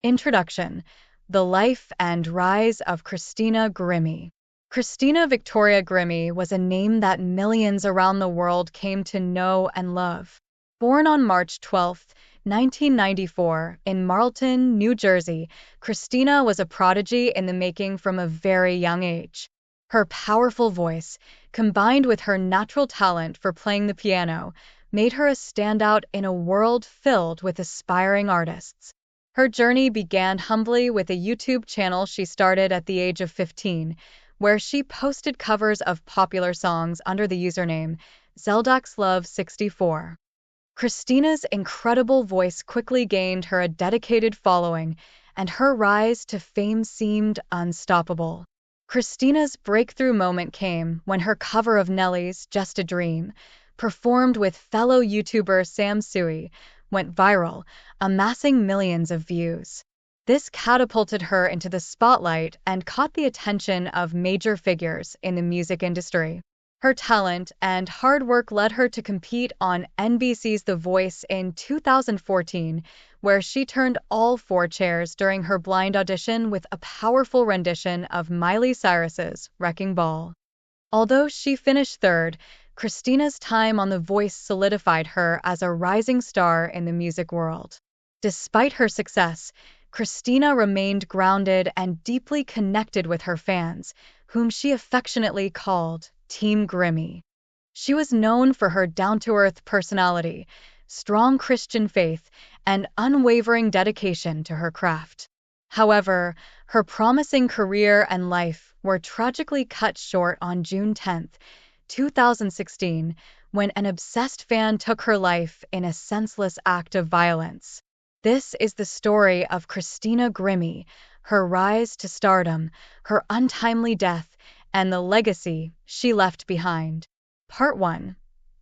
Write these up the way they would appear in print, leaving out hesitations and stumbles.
Introduction: The Life and Rise of Christina Grimmie. Christina Victoria Grimmie was a name that millions around the world came to know and love. Born on March 12, 1994, in Marlton, New Jersey, Christina was a prodigy in the making from a very young age. Her powerful voice, combined with her natural talent for playing the piano, made her a standout in a world filled with aspiring artists. Her journey began humbly with a YouTube channel she started at the age of 15, where she posted covers of popular songs under the username ZeldaxLove64. Christina's incredible voice quickly gained her a dedicated following, and her rise to fame seemed unstoppable. Christina's breakthrough moment came when her cover of Nelly's Just a Dream, performed with fellow YouTuber Sam Sui, went viral, amassing millions of views. This catapulted her into the spotlight and caught the attention of major figures in the music industry. Her talent and hard work led her to compete on NBC's The Voice in 2014, where she turned all four chairs during her blind audition with a powerful rendition of Miley Cyrus's Wrecking Ball. Although she finished third, Christina's time on The Voice solidified her as a rising star in the music world. Despite her success, Christina remained grounded and deeply connected with her fans, whom she affectionately called Team Grimmie. She was known for her down-to-earth personality, strong Christian faith, and unwavering dedication to her craft. However, her promising career and life were tragically cut short on June 10, 2016, when an obsessed fan took her life in a senseless act of violence. This is the story of Christina Grimmie, her rise to stardom, her untimely death, and the legacy she left behind. Part 1.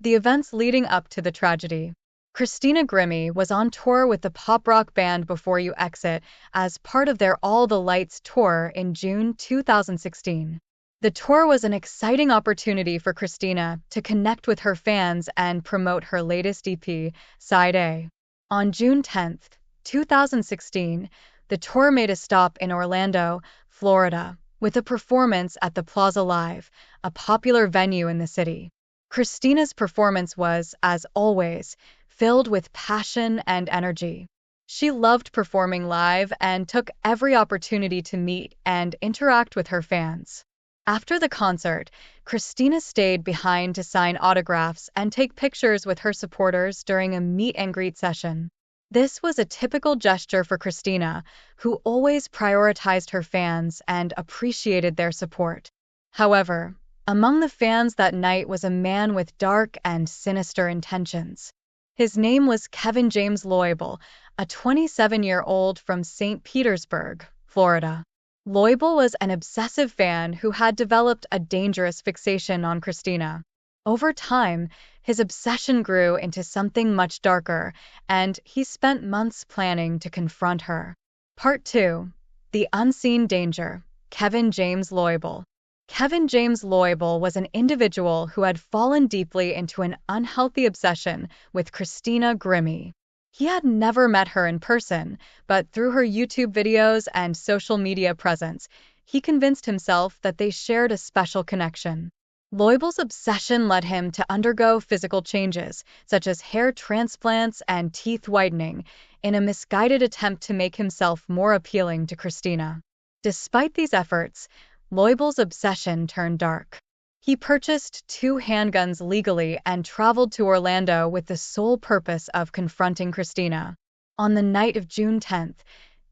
The events leading up to the tragedy. Christina Grimmie was on tour with the pop-rock band Before You Exit as part of their All the Lights tour in June 2016. The tour was an exciting opportunity for Christina to connect with her fans and promote her latest EP, Side A. On June 10, 2016, the tour made a stop in Orlando, Florida, with a performance at the Plaza Live, a popular venue in the city. Christina's performance was, as always, filled with passion and energy. She loved performing live and took every opportunity to meet and interact with her fans. After the concert, Christina stayed behind to sign autographs and take pictures with her supporters during a meet-and-greet session. This was a typical gesture for Christina, who always prioritized her fans and appreciated their support. However, among the fans that night was a man with dark and sinister intentions. His name was Kevin James Loibl, a 27-year-old from St. Petersburg, Florida. Loibl was an obsessive fan who had developed a dangerous fixation on Christina. Over time, his obsession grew into something much darker, and he spent months planning to confront her. Part 2. The Unseen Danger. Kevin James Loibl. Kevin James Loibl was an individual who had fallen deeply into an unhealthy obsession with Christina Grimmie. He had never met her in person, but through her YouTube videos and social media presence, he convinced himself that they shared a special connection. Loibl's obsession led him to undergo physical changes, such as hair transplants and teeth whitening, in a misguided attempt to make himself more appealing to Christina. Despite these efforts, Loibl's obsession turned dark. He purchased 2 handguns legally and traveled to Orlando with the sole purpose of confronting Christina. On the night of June 10,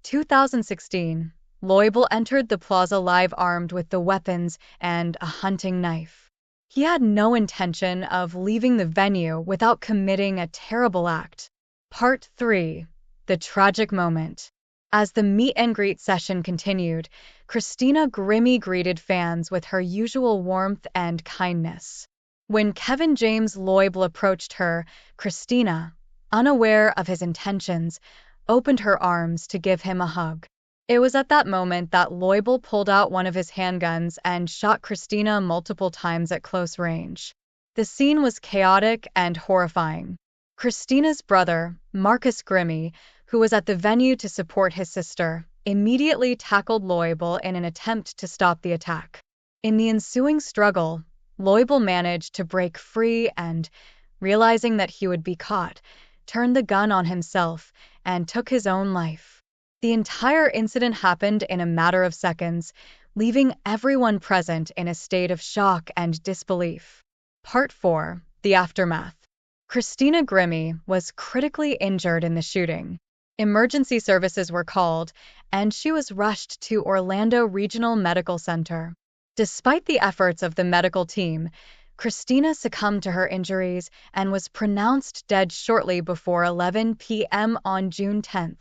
2016, Loibl entered the Plaza Live armed with the weapons and a hunting knife. He had no intention of leaving the venue without committing a terrible act. Part 3. The Tragic Moment. As the meet-and-greet session continued, Christina Grimmie greeted fans with her usual warmth and kindness. When Kevin James Loibl approached her, Christina, unaware of his intentions, opened her arms to give him a hug. It was at that moment that Loibl pulled out one of his handguns and shot Christina multiple times at close range. The scene was chaotic and horrifying. Christina's brother, Marcus Grimmie, who was at the venue to support his sister, immediately tackled Loibl in an attempt to stop the attack. In the ensuing struggle, Loibl managed to break free and, realizing that he would be caught, turned the gun on himself and took his own life. The entire incident happened in a matter of seconds, leaving everyone present in a state of shock and disbelief. Part 4. The Aftermath. Christina Grimmie was critically injured in the shooting. Emergency services were called, and she was rushed to Orlando Regional Medical Center. Despite the efforts of the medical team, Christina succumbed to her injuries and was pronounced dead shortly before 11 p.m. on June 10,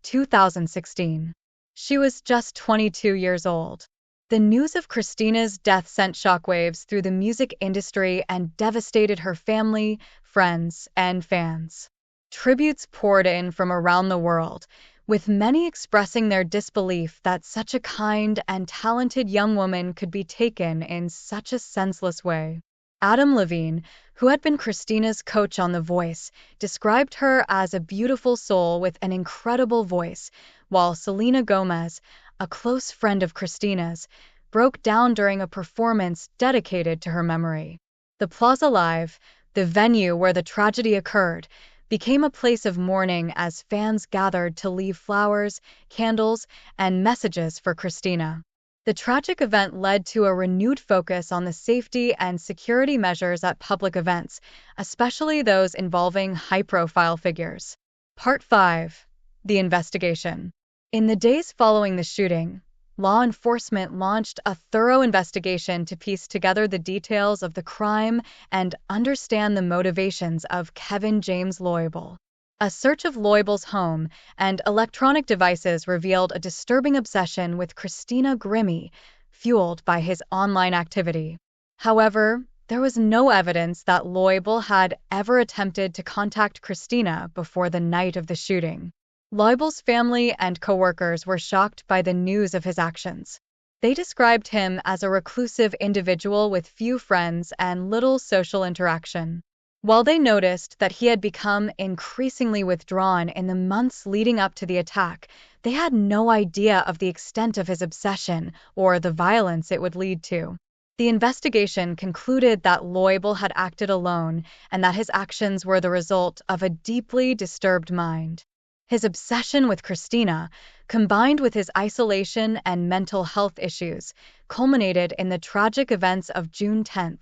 2016. She was just 22 years old. The news of Christina's death sent shockwaves through the music industry and devastated her family, friends, and fans. Tributes poured in from around the world, with many expressing their disbelief that such a kind and talented young woman could be taken in such a senseless way. Adam Levine, who had been Christina's coach on The Voice, described her as a beautiful soul with an incredible voice, while Selena Gomez, a close friend of Christina's, broke down during a performance dedicated to her memory. The Plaza Live, the venue where the tragedy occurred, became a place of mourning as fans gathered to leave flowers, candles, and messages for Christina. The tragic event led to a renewed focus on the safety and security measures at public events, especially those involving high-profile figures. Part 5. The Investigation. In the days following the shooting, law enforcement launched a thorough investigation to piece together the details of the crime and understand the motivations of Kevin James Loibl. A search of Loibl's home and electronic devices revealed a disturbing obsession with Christina Grimmie, fueled by his online activity. However, there was no evidence that Loibl had ever attempted to contact Christina before the night of the shooting. Loibl's family and coworkers were shocked by the news of his actions. They described him as a reclusive individual with few friends and little social interaction. While they noticed that he had become increasingly withdrawn in the months leading up to the attack, they had no idea of the extent of his obsession or the violence it would lead to. The investigation concluded that Loibl had acted alone and that his actions were the result of a deeply disturbed mind. His obsession with Christina, combined with his isolation and mental health issues, culminated in the tragic events of June 10,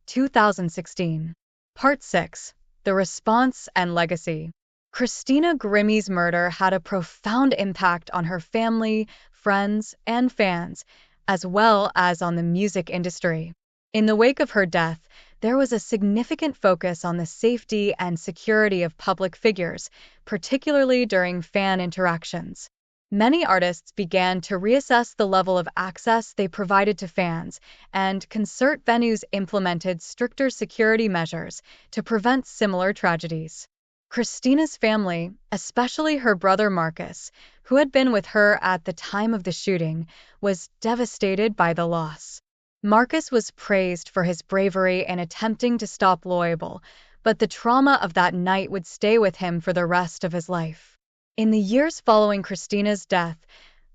2016. Part 6. The Response and Legacy. Christina Grimmie's murder had a profound impact on her family, friends, and fans, as well as on the music industry. In the wake of her death, there was a significant focus on the safety and security of public figures, particularly during fan interactions. Many artists began to reassess the level of access they provided to fans, and concert venues implemented stricter security measures to prevent similar tragedies. Christina's family, especially her brother Marcus, who had been with her at the time of the shooting, was devastated by the loss. Marcus was praised for his bravery in attempting to stop Loibl, but the trauma of that night would stay with him for the rest of his life. In the years following Christina's death,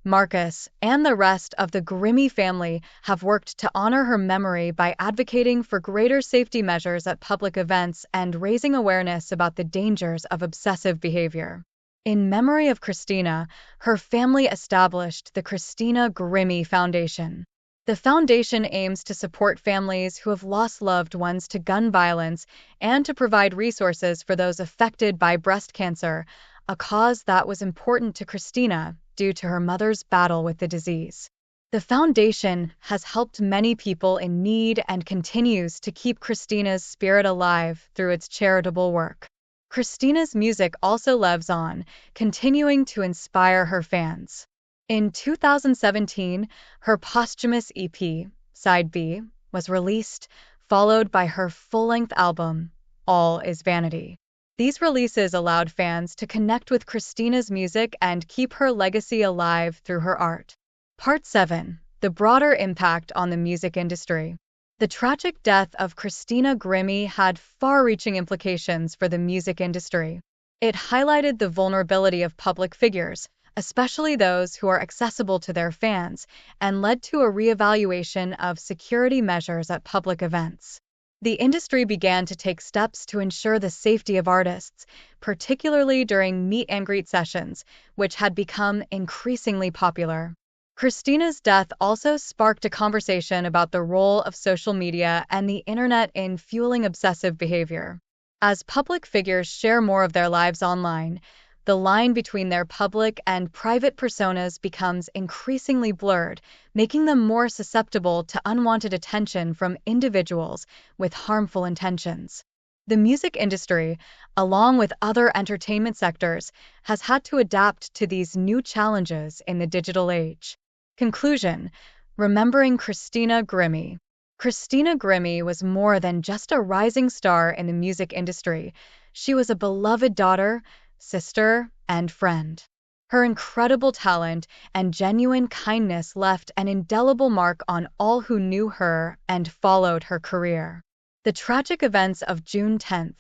Marcus and the rest of the Grimmie family have worked to honor her memory by advocating for greater safety measures at public events and raising awareness about the dangers of obsessive behavior. In memory of Christina, her family established the Christina Grimmie Foundation. The foundation aims to support families who have lost loved ones to gun violence and to provide resources for those affected by breast cancer, a cause that was important to Christina due to her mother's battle with the disease. The foundation has helped many people in need and continues to keep Christina's spirit alive through its charitable work. Christina's music also lives on, continuing to inspire her fans. In 2017, her posthumous EP, Side B, was released, followed by her full-length album, All Is Vanity. These releases allowed fans to connect with Christina's music and keep her legacy alive through her art. Part 7. The Broader Impact on the Music Industry. The tragic death of Christina Grimmie had far-reaching implications for the music industry. It highlighted the vulnerability of public figures, especially those who are accessible to their fans, and led to a reevaluation of security measures at public events. The industry began to take steps to ensure the safety of artists, particularly during meet and greet sessions, which had become increasingly popular. Christina's death also sparked a conversation about the role of social media and the internet in fueling obsessive behavior. As public figures share more of their lives online, the line between their public and private personas becomes increasingly blurred, making them more susceptible to unwanted attention from individuals with harmful intentions. The music industry, along with other entertainment sectors, has had to adapt to these new challenges in the digital age. Conclusion: remembering Christina Grimmie. Christina Grimmie was more than just a rising star in the music industry. She was a beloved daughter, sister, and friend. Her incredible talent and genuine kindness left an indelible mark on all who knew her and followed her career. The tragic events of June 10,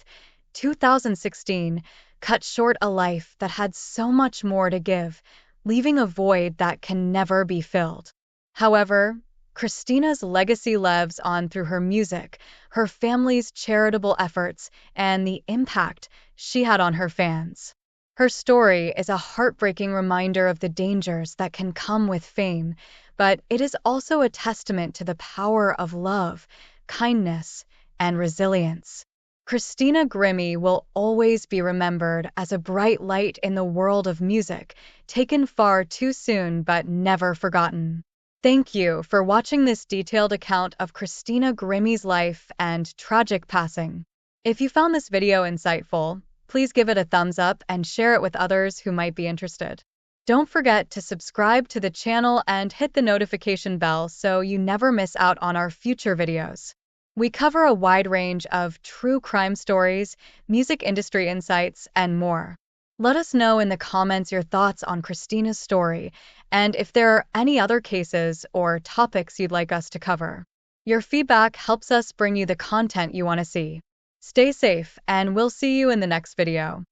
2016, cut short a life that had so much more to give, leaving a void that can never be filled. However, Christina's legacy lives on through her music, her family's charitable efforts, and the impact she had on her fans. Her story is a heartbreaking reminder of the dangers that can come with fame, but it is also a testament to the power of love, kindness, and resilience. Christina Grimmie will always be remembered as a bright light in the world of music, taken far too soon but never forgotten. Thank you for watching this detailed account of Christina Grimmie's life and tragic passing. If you found this video insightful, please give it a thumbs up and share it with others who might be interested. Don't forget to subscribe to the channel and hit the notification bell so you never miss out on our future videos. We cover a wide range of true crime stories, music industry insights, and more. Let us know in the comments your thoughts on Christina's story, and if there are any other cases or topics you'd like us to cover. Your feedback helps us bring you the content you want to see. Stay safe, and we'll see you in the next video.